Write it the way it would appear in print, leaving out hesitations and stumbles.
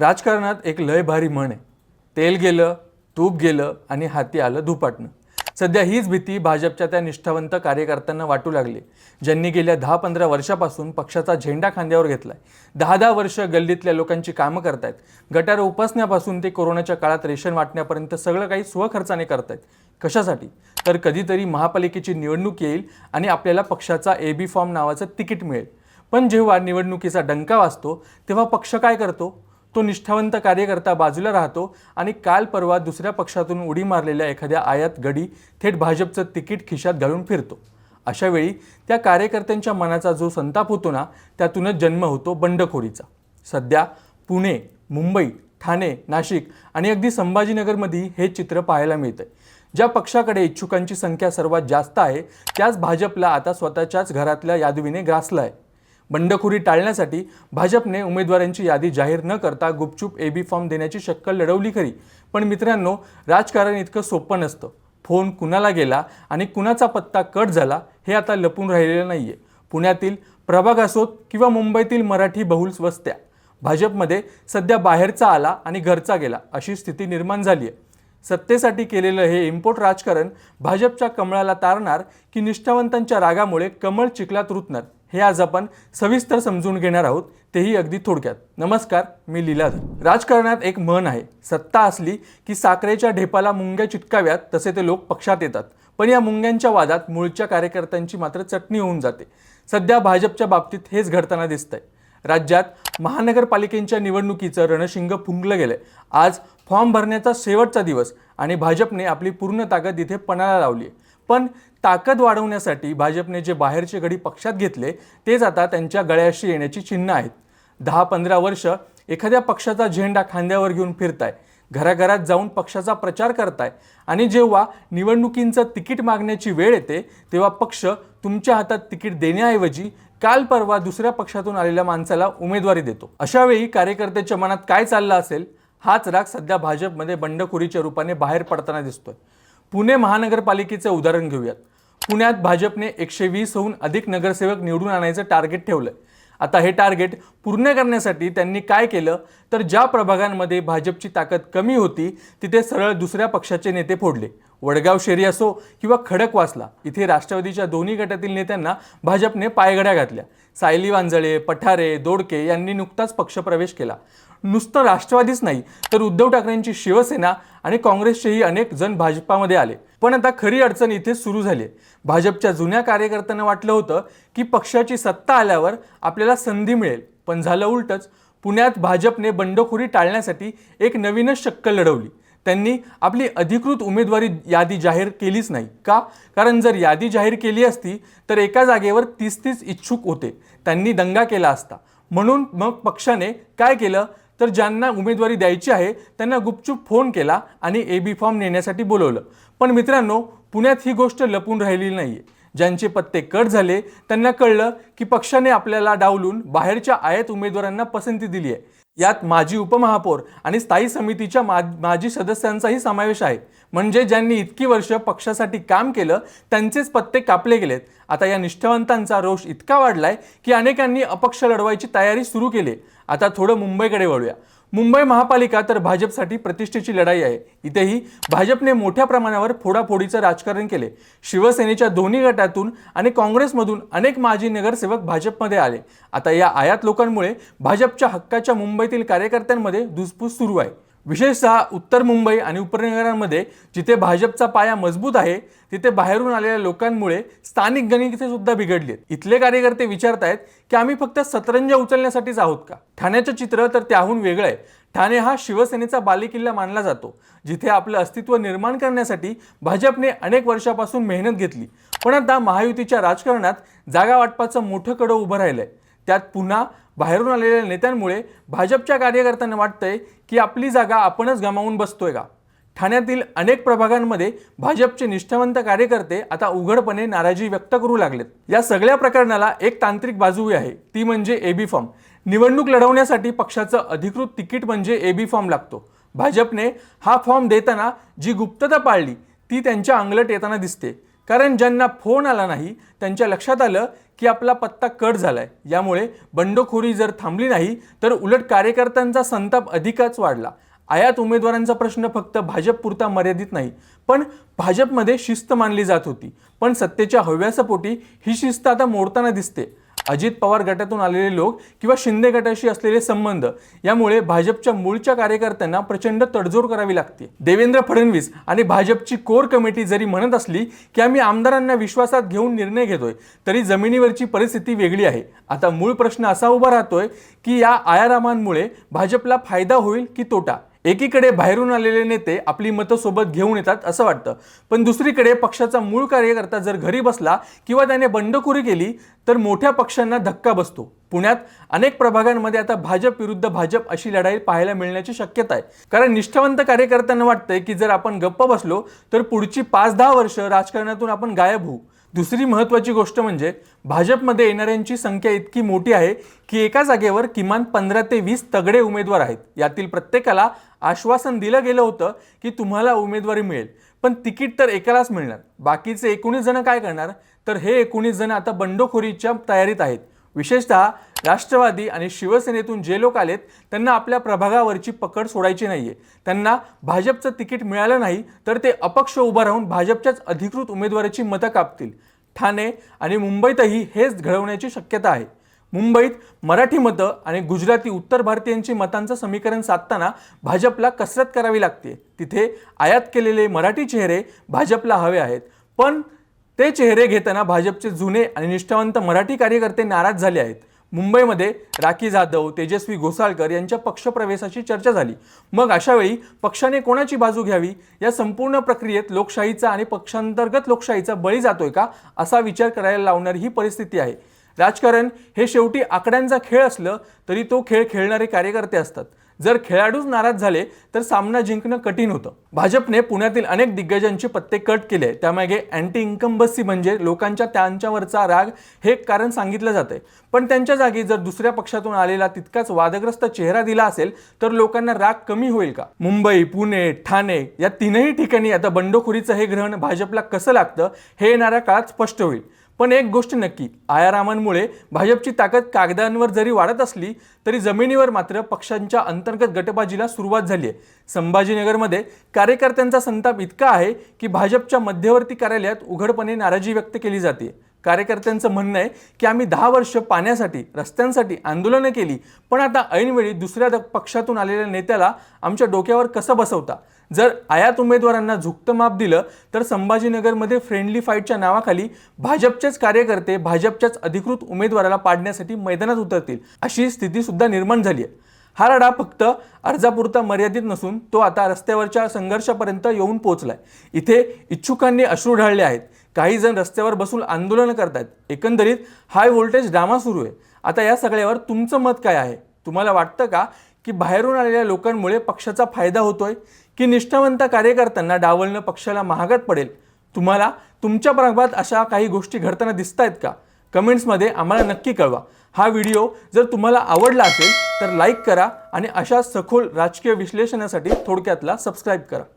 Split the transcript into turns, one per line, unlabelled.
राजकारणात एक लय भारी म्हण आहे, तेल गेलं तूप गेलं आणि हाती आलं धुपाटणं. सध्या हीच भीती भाजपच्या त्या निष्ठावंत कार्यकर्त्यांना वाटू लागली, ज्यांनी गेल्या 10-15 वर्षापासून पक्षाचा झेंडा खांद्यावर घेतलाय. 10-10 वर्ष गल्लीतल्या लोकांची कामं करतायत. गटार उपसण्यापासून ते कोरोनाच्या काळात रेशन वाटण्यापर्यंत सगळं काही स्वखर्चाने करतायत. कशासाठी? तर कधीतरी महापालिकेची निवडणूक येईल आणि आपल्याला पक्षाचा AB फॉर्म नावाचं तिकीट मिळेल. पण जेव्हा निवडणुकीचा डंका वाजतो तेव्हा पक्ष काय करतो? तो निष्ठावंत कार्यकर्ता बाजूला राहतो आणि काल परवा दुसऱ्या पक्षातून उडी मारलेल्या एखाद्या आयात गडी थेट भाजपचं तिकीट खिशात घालून फिरतो. अशा वेळी त्या कार्यकर्त्यांच्या मनाचा जो संताप होतो ना, त्यातूनच जन्म होतो बंडखोरीचा. सध्या पुणे, मुंबई, ठाणे, नाशिक आणि अगदी संभाजीनगरमध्ये हे चित्र पाहायला मिळतंय. ज्या पक्षाकडे इच्छुकांची संख्या सर्वात जास्त आहे त्याच भाजपला आता स्वतःच्याच घरातल्या यादवीने ग्रासलं आहे. बंडखोरी टाळण्यासाठी भाजपने उमेदवारांची यादी जाहीर न करता गुपचूप AB फॉर्म देण्याची शक्कल लढवली खरी, पण मित्रांनो, राजकारण इतकं सोपं नसतं. फोन कुणाला गेला आणि कुणाचा पत्ता कट झाला हे आता लपून राहिलेलं नाहीये. पुण्यातील प्रभाग असोत किंवा मुंबईतील मराठी बहुल वस्त्या, भाजपमध्ये सध्या बाहेरचा आला आणि घरचा गेला अशी स्थिती निर्माण झाली आहे. सत्तेसाठी केलेलं हे इम्पोर्ट राजकारण भाजपच्या कमळाला तारणार की निष्ठावंतांच्या रागामुळे कमळ चिखलात रुतणार, हे आज आपण सविस्तर समजून घेणार आहोत, तेही अगदी थोडक्यात. नमस्कार, मी लीलाधर. राजकारणात एक म्हण आहे, सत्ता असली की साखरेच्या ढेपाला मुंग्या चिटकाव्यात तसे ते लोक पक्षात येतात. पण या मुंग्यांच्या वादात मूळच्या कार्यकर्त्यांची मात्र चटणी होऊन जाते. सध्या भाजपच्या बाबतीत हेच घडताना दिसतंय. राज्यात महानगरपालिकेच्या निवडणुकीचं रणशिंग फुंकलं गेलंय. आज फॉर्म भरण्याचा शेवटचा दिवस आणि भाजपने आपली पूर्ण ताकद इथे पणाला लावली आहे. पण ताकद वाढवण्यासाठी भाजपने जे बाहेरचे गडी पक्षात घेतले तेच आता त्यांच्या गळ्याशी येण्याची चिन्ह आहेत. 10-15 वर्ष एखाद्या पक्षाचा झेंडा खांद्यावर घेऊन फिरताय, घराघरात जाऊन पक्षाचा प्रचार करताय आणि जेव्हा निवडणुकींचं तिकीट मागण्याची वेळ येते तेव्हा पक्ष तुमच्या हातात तिकीट देण्याऐवजी काल परवा दुसऱ्या पक्षातून आलेल्या माणसाला उमेदवारी देतो. अशा वेळी कार्यकर्त्याच्या मनात काय चाललं असेल, हाच राग सध्या भाजपमध्ये बंडखोरीच्या रूपाने बाहेर पडताना दिसतोय. पुणे महानगरपालिकेचं उदाहरण घेऊयात. पुण्यात भाजपने 120हून अधिक नगरसेवक निवडून आणायचं टार्गेट ठेवलंय. आता हे टार्गेट पूर्ण करण्यासाठी त्यांनी काय केलं तर ज्या प्रभागांमध्ये भाजपची ताकद कमी होती तिथे सरळ दुसऱ्या पक्षाचे नेते फोडले. वडगाव शेरी असो किंवा खडकवासला, इथे राष्ट्रवादीच्या दोन्ही गटातील नेत्यांना भाजपने पायघड्या घातल्या. सायली वांजळे, पठारे, दोडके यांनी नुकताच पक्षप्रवेश केला. नुसतं राष्ट्रवादीच नाही तर उद्धव ठाकरेंची शिवसेना आणि काँग्रेसचेही अनेक जण भाजपामध्ये आले. पण आता खरी अडचण इथे सुरू झाली आहे. भाजपच्या जुन्या कार्यकर्त्यांना वाटलं होतं की पक्षाची सत्ता आल्यावर आपल्याला संधी मिळेल, पण झालं उलटच. पुण्यात भाजपने बंडखोरी टाळण्यासाठी एक नवीनच शक्कल लढवली. त्यांनी आपली अधिकृत उमेदवारी यादी जाहीर केलीच नाही. का? कारण जर यादी जाहीर केली असती तर एका जागेवर 30-30 इच्छुक होते, त्यांनी दंगा केला असता. म्हणून मग पक्षाने काय केलं तर ज्यांना उमेदवारी द्यायची आहे त्यांना गुपचूप फोन केला आणि AB फॉर्म नेण्यासाठी बोलवलं. पण मित्रांनो, पुण्यात ही गोष्ट लपून राहिलेली नाहीये. ज्यांचे पत्ते कट झाले त्यांना कळलं की पक्षाने आपल्याला डावलून बाहेरच्या आयात उमेदवारांना पसंती दिली आहे. यात माजी उपमहापौर आणि स्थायी समितीच्या माजी सदस्यांचाही समावेश आहे. म्हणजे ज्यांनी इतकी वर्ष पक्षासाठी काम केलं त्यांचेच पत्ते कापले गेलेत. आता या निष्ठावंतांचा रोष इतका वाढलाय की अनेकांनी अपक्ष लढवायची तयारी सुरू केली. आता थोडं मुंबईकडे वळूया. मुंबई महापालिका तर भाजपसाठी प्रतिष्ठेची लढाई आहे. इथेही भाजपने मोठ्या प्रमाणावर फोडाफोडीचं राजकारण केले. शिवसेनेच्या दोन्ही गटातून आणि काँग्रेसमधून अनेक माजी नगरसेवक भाजपमध्ये आले. आता या आयात लोकांमुळे भाजपच्या हक्काच्या मुंबईतील कार्यकर्त्यांमध्ये धुसफूस सुरू आहे. विशेषतः उत्तर मुंबई आणि उपनगरांमध्ये जिथे भाजपचा पाया मजबूत आहे तिथे बाहेरून आलेल्या लोकांमुळे स्थानिक गणिते सुद्धा बिघडली आहेत. इथले कार्यकर्ते विचारतायत की आम्ही फक्त सतरंजा उचलण्यासाठीच आहोत का? ठाण्याचं चित्र तर त्याहून वेगळं आहे. ठाणे हा शिवसेनेचा बालेकिल्ला मानला जातो, जिथे आपलं अस्तित्व निर्माण करण्यासाठी भाजपने अनेक वर्षापासून मेहनत घेतली. पण आता महायुतीच्या राजकारणात जागा वाटपाचं मोठं कडं उभं राहिलंय. त्यात पुन्हा बाहेरून आलेल्या नेत्यांमुळे भाजपच्या कार्यकर्त्यांना वाटतंय की आपली जागा आपणच गमावून बसतोय का? ठाण्यातील अनेक प्रभागांमध्ये भाजपचे निष्ठावंत कार्यकर्ते आता उघडपणे नाराजी व्यक्त करू लागलेत. या सगळ्या प्रकरणाला एक तांत्रिक बाजूही आहे, ती म्हणजे AB फॉर्म. निवडणूक लढवण्यासाठी पक्षाचं अधिकृत तिकीट म्हणजे AB फॉर्म लागतो. भाजपने हा फॉर्म देताना जी गुप्तता पाळली ती त्यांच्या अंगलट येताना दिसते. कारण ज्यांना फोन आला नाही त्यांच्या लक्षात आलं की आपला पत्ता कट झालाय। यामुळे बंडखोरी जर थांबली नाही तर उलट कार्यकर्त्यांचा संताप अधिकच वाढला। आयात उमेदवारांचा प्रश्न फक्त भाजपपुरता मर्यादित नाही, पण भाजपमध्ये शिस्त मानली जात होती, पण सत्तेच्या हव्यासापोटी ही शिस्त आता मोडताना दिसते। अजित पवार गटातून आलेले लोक किंवा शिंदे गटाशी असलेले संबंध यामुळे भाजपच्या मूळच्या कार्यकर्त्यांना प्रचंड तडजोड करावी लागते। देवेंद्र फडणवीस आणि भाजपची कोर कमिटी जरी म्हणत असली की आम्ही आमदारांना विश्वासात घेऊन निर्णय घेतोय, तरी जमिनीवरची परिस्थिती वेगळी आहे। आता मूळ प्रश्न असा उभा राहतोय की या आयारामांमुळे भाजपला फायदा होईल की तोटा। एकीकडे बाहेरून आलेले नेते आपली मतं सोबत घेऊन येतात असं वाटतं, पण दुसरीकडे पक्षाचा मूळ कार्यकर्ता जर घरी बसला किंवा त्याने बंडखोरी केली तर मोठ्या पक्षांना धक्का बसतो। पुण्यात अनेक प्रभागांमध्ये आता भाजप विरुद्ध भाजप अशी लढाई पाहायला मिळण्याची शक्यता आहे, कारण निष्ठावंत कार्यकर्त्यांना वाटतंय की जर आपण गप्प बसलो तर पुढची 5-10 वर्ष राजकारणातून आपण गायब होऊ। दुसरी महत्त्वाची गोष्ट म्हणजे भाजपमध्ये येणाऱ्यांची संख्या इतकी मोठी आहे की एका जागेवर किमान 15 ते 20 तगडे उमेदवार आहेत। यातील प्रत्येकाला आश्वासन दिलं गेलं होतं की तुम्हाला उमेदवारी मिळेल, पण तिकीट तर एकालाच मिळणार। बाकीचे 19 जण काय करणार? तर हे 19 जण आता बंडखोरीच्या तयारीत आहेत। विशेषतः राष्ट्रवादी आणि शिवसेनेतून जे लोक आलेत त्यांना आपल्या प्रभागावरची पकड सोडायची नाहीये। त्यांना भाजपचं तिकीट मिळालं नाही तर ते अपक्ष उभा राहून भाजपच्याच अधिकृत उमेदवाराची मतं कापतील। ठाणे आणि मुंबईतही हेच घडवण्याची शक्यता आहे। मुंबईत मराठी मतं आणि गुजराती उत्तर भारतीयांची मतांचं समीकरण साधताना भाजपला कसरत करावी लागते। तिथे आयात केलेले मराठी चेहरे भाजपला हवे आहेत, पण ते चेहरे घेताना भाजपचे जुने आणि निष्ठावंत मराठी कार्यकर्ते नाराज झाले आहेत। मुंबईमध्ये राखी जाधव, तेजस्वी घोसाळकर यांच्या पक्षप्रवेशाची चर्चा झाली। मग अशा वेळी पक्षाने कोणाची बाजू घ्यावी? या संपूर्ण प्रक्रियेत लोकशाहीचा आणि पक्षांतर्गत लोकशाहीचा बळी जातोय का असा विचार करायला लावणारी ही परिस्थिती आहे। राजकारण हे शेवटी आकड्यांचा खेळ असलं तरी तो खेळ खेळणारे कार्यकर्ते असतात। जर खेळाडूच नाराज झाले तर सामना जिंकणं कठीण होतं। भाजपने पुण्यातील अनेक दिग्गजांचे पत्ते कट केले, त्यामागे अँटी इन्कम्बन्सी म्हणजे लोकांच्या त्यांच्यावरचा राग हे कारण सांगितलं जातंय। पण त्यांच्या जागी जर दुसऱ्या पक्षातून आलेला तितकाच वादग्रस्त चेहरा दिला असेल तर लोकांना राग कमी होईल का? मुंबई, पुणे, ठाणे या तीनही ठिकाणी आता बंडखोरीचं हे ग्रहण भाजपला कसं लागतं हे येणाऱ्या काळात स्पष्ट होईल। पण एक गोष्ट नक्की, आयारामांमुळे भाजपची ताकद कागदांवर जरी वाढत असली तरी जमिनीवर मात्र पक्षांच्या अंतर्गत गटबाजीला सुरुवात झाली आहे। संभाजीनगरमध्ये कार्यकर्त्यांचा संताप इतका आहे की भाजपच्या मध्यवर्ती कार्यालयात उघडपणे नाराजी व्यक्त केली जाते। कार्यकर्त्यांचं म्हणणं आहे की आम्ही 10 वर्ष पाण्यासाठी, रस्त्यांसाठी आंदोलनं केली, पण आता ऐनवेळी दुसऱ्या पक्षातून आलेल्या नेत्याला आमच्या डोक्यावर कसं बसवता? जर आयात उमेदवारांना झुकतं माप दिलं तर संभाजीनगरमध्ये फ्रेंडली फाईटच्या नावाखाली भाजपचेच कार्यकर्ते भाजपच्याच अधिकृत उमेदवाराला पाडण्यासाठी मैदानात उतरतील, अशी स्थिती सुद्धा निर्माण झाली आहे। हा लढा फक्त अर्जापुरता मर्यादित नसून तो आता रस्त्यावरच्या संघर्षापर्यंत येऊन पोहोचलाय। इथे इच्छुकांनी अश्रू ढाळले आहेत, काही जण रस्त्यावर बसून आंदोलन करतात। एकंदरीत हाय व्होल्टेज ड्रामा सुरू आहे। आता या सगळ्यावर तुमचं मत काय आहे? तुम्हाला वाटतं का की बाहेरून आलेल्या लोकांमुळे पक्षाचा फायदा होतोय, की निष्ठावंत कार्यकर्त्यांना डावलणं पक्षाला महागात पडेल? तुम्हाला तुमच्या प्रभागात अशा काही गोष्टी घडताना दिसतायत का? कमेंट्समध्ये आम्हाला नक्की कळवा। हा व्हिडिओ जर तुम्हाला आवडला असेल तर लाईक करा आणि अशा सखोल राजकीय विश्लेषणासाठी थोडक्यातला सबस्क्राईब करा।